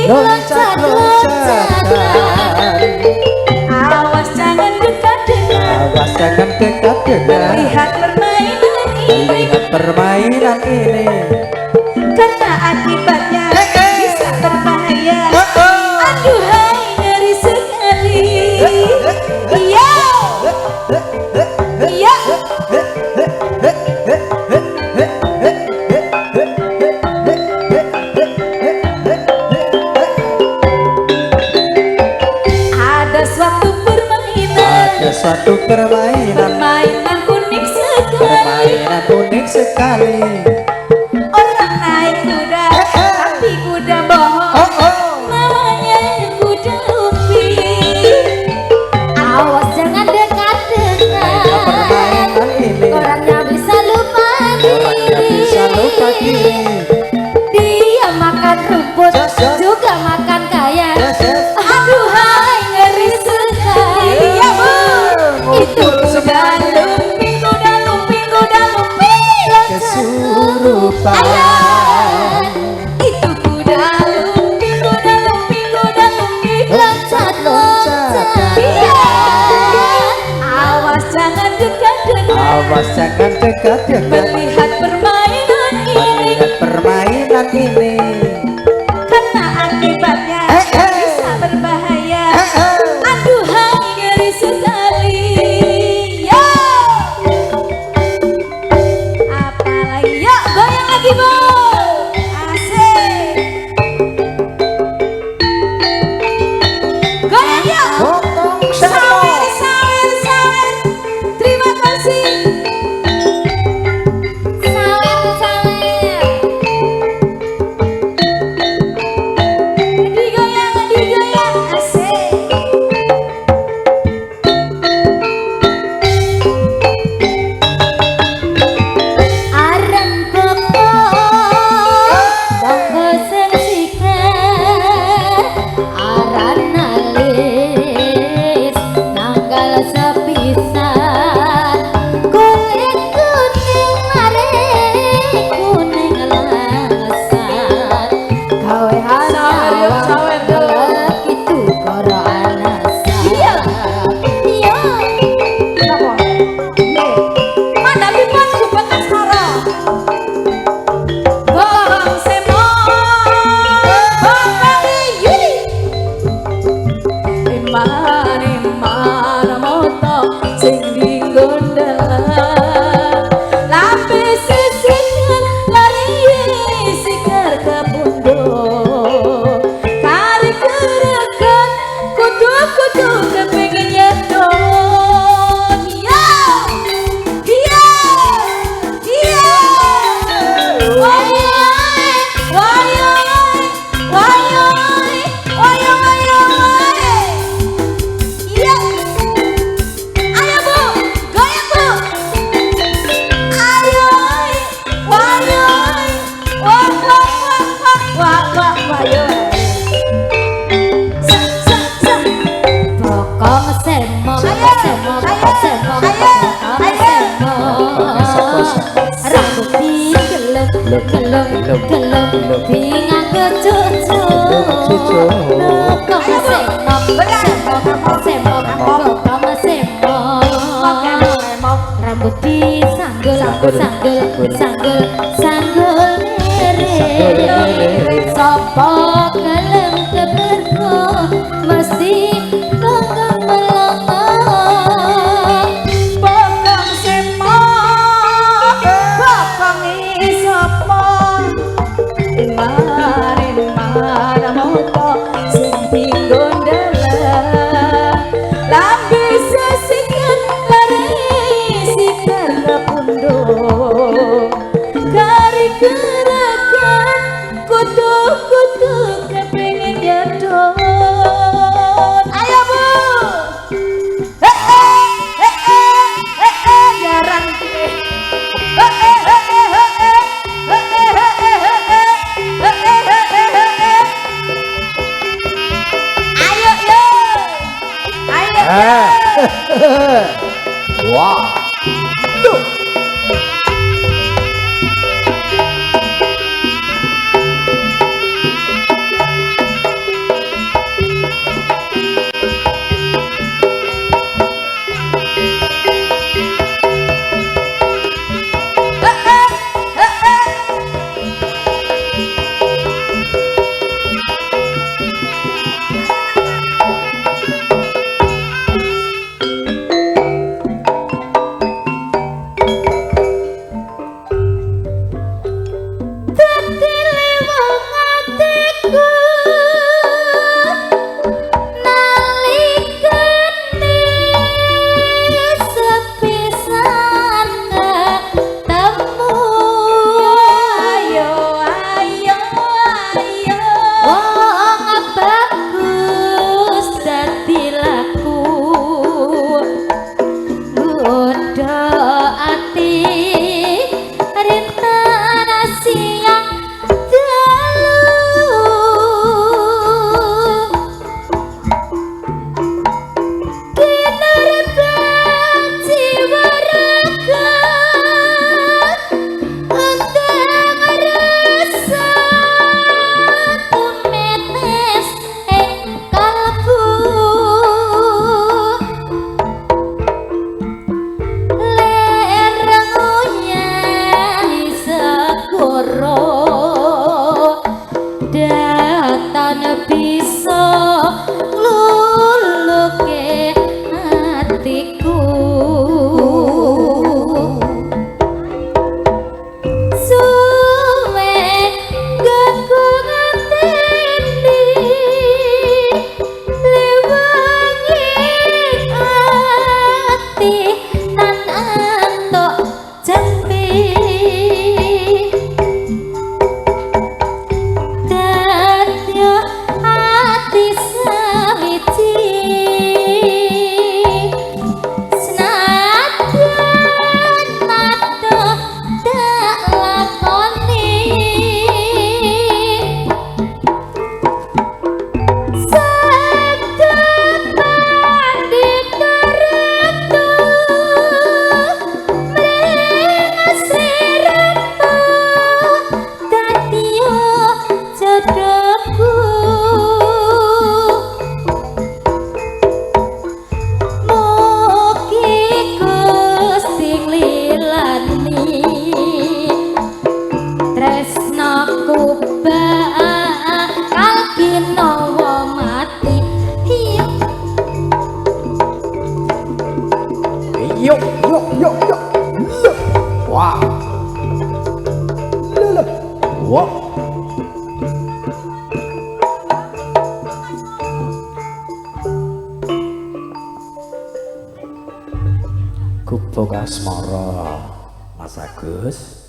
loncat-loncatan. Awas jangan dekat-dekat, awas jangan dekat-dekat. Melihat permainan ini, melihat permainan ini. karena akibatnya bisa berbahaya. Aduhai ngeri sekali. Iya, iya. Ada suatu permainan, permainan unik sekali, permainan unik sekali. Orang naik kuda, tapi kuda bohong, namanya kuda umbi. Awas jangan dekat-dekat, permainan ini orangnya bisa lupa orangnya bisa lupa diri. Dia makan rumput, juga makan kayu. Aduhai ngeri sekali. Ya bu, itu kuda lumping, kuda lumping, kuda lumping, kesurupan. itu kuda lumping, kuda lumping, kuda lumping, loncat-loncat. Iya. Awas jangan dekat-dekat, awas jangan dekat-dekat. melihat permainan ini, melihat permainan ini. karena akibatnya bisa berbahaya. Aduhai ngeri sekali. Yo, apalagi yuk goyang lagi bu, asik. Goyang yuk. Potong Sawer, sawer, sawer. Terima kasih. Sawer, sawer. Digoyang, asik. Areng pokok, tangga sensiker, aran alis, nanggal sepisan, kulit kuning maring, kuning lasan, gawe hana itu karo anasan. Iya. Mana bipon ku bekas karo. Borong semo, borong yuli. Iman moto sing digondel. Lapis sisikan lari sikar kapundo. Kari kerekan kutu-kutu kepengin nyedot. Iya. Iya. Iya. Wayai, wayai, wayai, wayai. Iya. Ayo bu, goyang bu. Ayo, wayai, wah, wah, wah, wah, wah, wayai. Sa, sa, sa. Bokong semo, bokong semo, bokong semo, bokong semo. Rambut digelem, gelem, gelem, pingan kecucu. Bokong semo, semo, semo, bokong semo. Rambut disanggul, sanggul, sanggul, sanggul lere. Sopo gelem keberko, mesti tonggang melongo. Bokong semo, bokong isopo. Iman moto sing digondela. Lambe sesikan lari sikar kapundo. Kari kerekan kutu-kutu kepengin nyedot. Ayo bu. Jaran. Ayo yo. Ayo. Wah. kekuatan bisa luluke hatiku. Suwe gaku ngateni lewangi ati nan antuk jambi. Dadya ati sawiji senadyan nato dak lakoni sabda pandita ratu mrengasiramu dadya jodohku. Mugi Gusti nglilani tresnaku bakal ginawa mati. Yuk, yuk, yuk, yuk. Look. Wah. Look. Wah. Kupo Kasmara, Mas Agus.